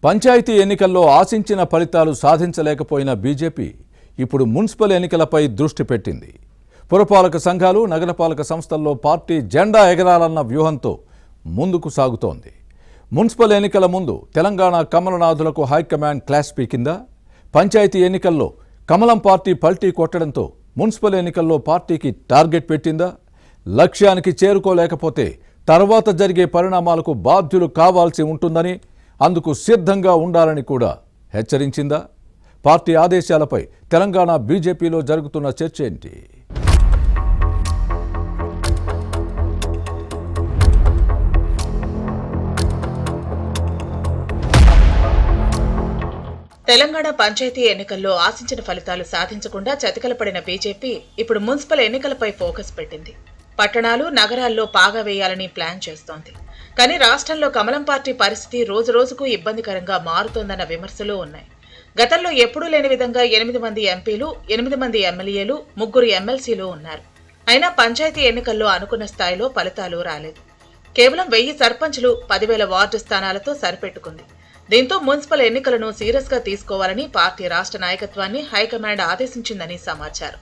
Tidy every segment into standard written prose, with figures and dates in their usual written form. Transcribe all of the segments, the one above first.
పంచాయతీ ఎన్నికల్లో ఆశించిన ఫలితాలు సాధించలేకపోయిన బీజేపీ ఇప్పుడు మున్సిపల్ ఎన్నికలపై దృష్టి పెట్టింది. పురపాలక సంఘాలు, నగరపాలక సంస్థల్లో పార్టీ జెండా ఎగరాలన్న వ్యూహంతో ముందుకు సాగుతోంది. మున్సిపల్ ఎన్నికల ముందు తెలంగాణ కమలనాథులకు హైకమాండ్ క్లాస్ పీకిందా? పంచాయతీ ఎన్నికల్లో కమలం పార్టీ పల్టీ కొట్టడంతో మున్సిపల్ ఎన్నికల్లో పార్టీకి టార్గెట్ పెట్టిందా? లక్ష్యానికి చేరుకోలేకపోతే తర్వాత జరిగే పరిణామాలకు బాధ్యులు కావాల్సి ఉంటుందని, అందుకు సిద్ధంగా ఉండాలని కూడా హెచ్చరించిందా? పార్టీ ఆదేశాలపై తెలంగాణ బీజేపీలో జరుగుతున్న చర్చ ఏంటి? తెలంగాణ పంచాయతీ ఎన్నికల్లో ఆశించిన ఫలితాలు సాధించకుండా చతికిలపడిన బీజేపీ ఇప్పుడు మున్సిపల్ ఎన్నికలపై ఫోకస్ పెట్టింది. పట్టణాలు, నగరాల్లో పాగా వేయాలని ప్లాన్ చేస్తోంది. కానీ రాష్ట్రంలో కమలం పార్టీ పరిస్థితి రోజురోజుకు ఇబ్బందికరంగా మారుతోందన్న విమర్శలు ఉన్నాయి. గతంలో ఎప్పుడూ లేని విధంగా 8 మంది ఎంపీలు, 8 మంది ఎమ్మెల్యేలు, 3 ఎమ్మెల్సీలు ఉన్నారు. అయినా పంచాయతీ ఎన్నికల్లో అనుకున్న స్థాయిలో ఫలితాలు రాలేదు. కేవలం 1000 సర్పంచ్లు, 10,000 వార్డు స్థానాలతో సరిపెట్టుకుంది. దీంతో మున్సిపల్ ఎన్నికలను సీరియస్ గా తీసుకోవాలని పార్టీ రాష్ట్ర నాయకత్వాన్ని హైకమాండ్ ఆదేశించిందని సమాచారం.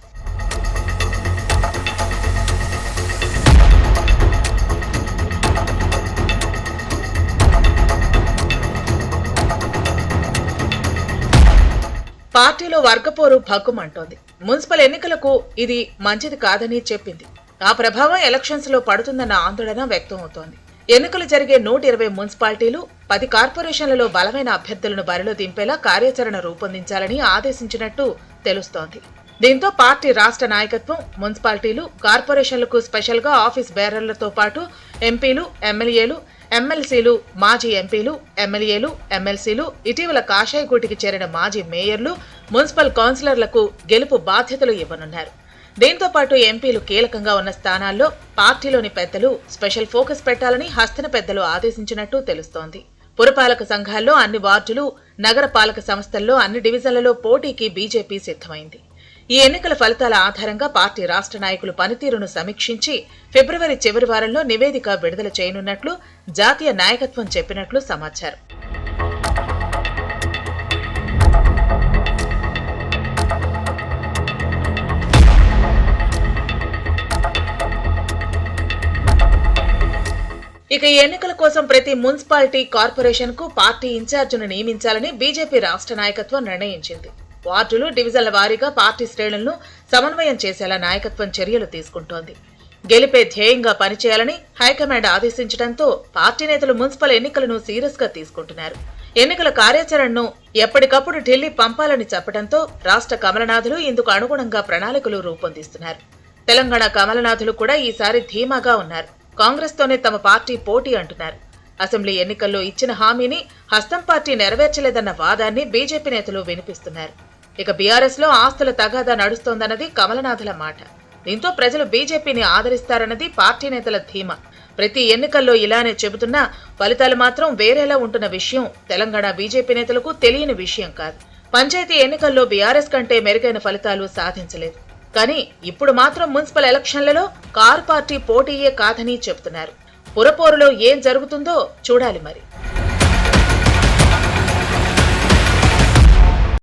పార్టీలో వర్గపోరు భగ్గుమంటోంది. మున్సిపల్ ఎన్నికలకు ఇది మంచిది కాదని చెప్పింది. ఆ ప్రభావం ఎలక్షన్స్ లో పడుతుందన్న ఆందోళన వ్యక్తం అవుతోంది. ఎన్నికలు జరిగే 120 మున్సిపాలిటీలు, 10 కార్పొరేషన్లలో బలమైన అభ్యర్థులను బరిలో దింపేలా కార్యాచరణ రూపొందించాలని ఆదేశించినట్టు తెలుస్తోంది. దీంతో పార్టీ రాష్ట్ర నాయకత్వం మున్సిపాలిటీలు, కార్పొరేషన్లకు స్పెషల్ గా ఆఫీస్ బేరర్లతో పాటు ఎంపీలు, ఎమ్మెల్యేలు, ఎమ్మెల్సీలు, మాజీ ఎంపీలు, ఎమ్మెల్యేలు, ఎమ్మెల్సీలు, ఇటీవల కాషాయగూటికి చేరిన మాజీ మేయర్లు, మున్సిపల్ కౌన్సిలర్లకు గెలుపు బాధ్యతలు ఇవ్వనున్నారు. దీంతో పాటు ఎంపీలు కీలకంగా ఉన్న స్థానాల్లో పార్టీలోని పెద్దలు స్పెషల్ ఫోకస్ పెట్టాలని హస్తన పెద్దలు ఆదేశించినట్టు తెలుస్తోంది. పురపాలక సంఘాల్లో అన్ని వార్డులు, నగర పాలక సంస్థల్లో అన్ని డివిజన్లలో పోటీకి బీజేపీ సిద్ధమైంది. ఈ ఎన్నికల ఫలితాల ఆధారంగా పార్టీ రాష్ట్ర నాయకులు పనితీరును సమీక్షించి ఫిబ్రవరి చివరి వారంలో నివేదిక విడుదల చేయనున్నట్లు జాతీయ నాయకత్వం చెప్పినట్లు సమాచారం. ఇక ఈ ఎన్నికల కోసం ప్రతి మున్సిపాలిటీ, కార్పొరేషన్ కు పార్టీ ఇన్ఛార్జిను నియమించాలని బీజేపీ రాష్ట్ర నాయకత్వం నిర్ణయించింది. వార్డులు, డివిజన్ల వారీగా పార్టీ శ్రేణులను సమన్వయం చేసేలా నాయకత్వం చర్యలు తీసుకుంటోంది. గెలిపే ధ్యేయంగా పనిచేయాలని హైకమాండ్ ఆదేశించడంతో పార్టీ నేతలు మున్సిపల్ ఎన్నికలను సీరియస్ గా తీసుకుంటున్నారు. ఎన్నికల కార్యాచరణను ఎప్పటికప్పుడు ఢిల్లీ పంపాలని చెప్పడంతో రాష్ట్ర కమలనాథులు ఇందుకు అనుగుణంగా ప్రణాళికలు రూపొందిస్తున్నారు. తెలంగాణ కమలనాథులు కూడా ఈసారి ధీమాగా ఉన్నారు. కాంగ్రెస్ తోనే తమ పార్టీ పోటీ అంటున్నారు. అసెంబ్లీ ఎన్నికల్లో ఇచ్చిన హామీని హస్తం పార్టీ నెరవేర్చలేదన్న వాదాన్ని బీజేపీ నేతలు వినిపిస్తున్నారు. ఇక బీఆర్ఎస్ లో ఆస్తుల తగాదా నడుస్తోందన్నది కమలనాథుల మాట. దీంతో ప్రజలు బీజేపీని ఆదరిస్తారన్నది పార్టీ నేతల ధీమా. ప్రతి ఎన్నికల్లో ఇలానే చెబుతున్నా ఫలితాలు మాత్రం వేరేలా ఉంటున్న విషయం తెలంగాణ బీజేపీ నేతలకు తెలియని విషయం కాదు. పంచాయతీ ఎన్నికల్లో బీఆర్ఎస్ కంటే మెరుగైన ఫలితాలు సాధించలేదు. కానీ ఇప్పుడు మాత్రం మున్సిపల్ ఎలక్షన్లలో కారు పార్టీ పోటీయే కాదని చెబుతున్నారు. పురపోరులో ఏం జరుగుతుందో చూడాలి మరి.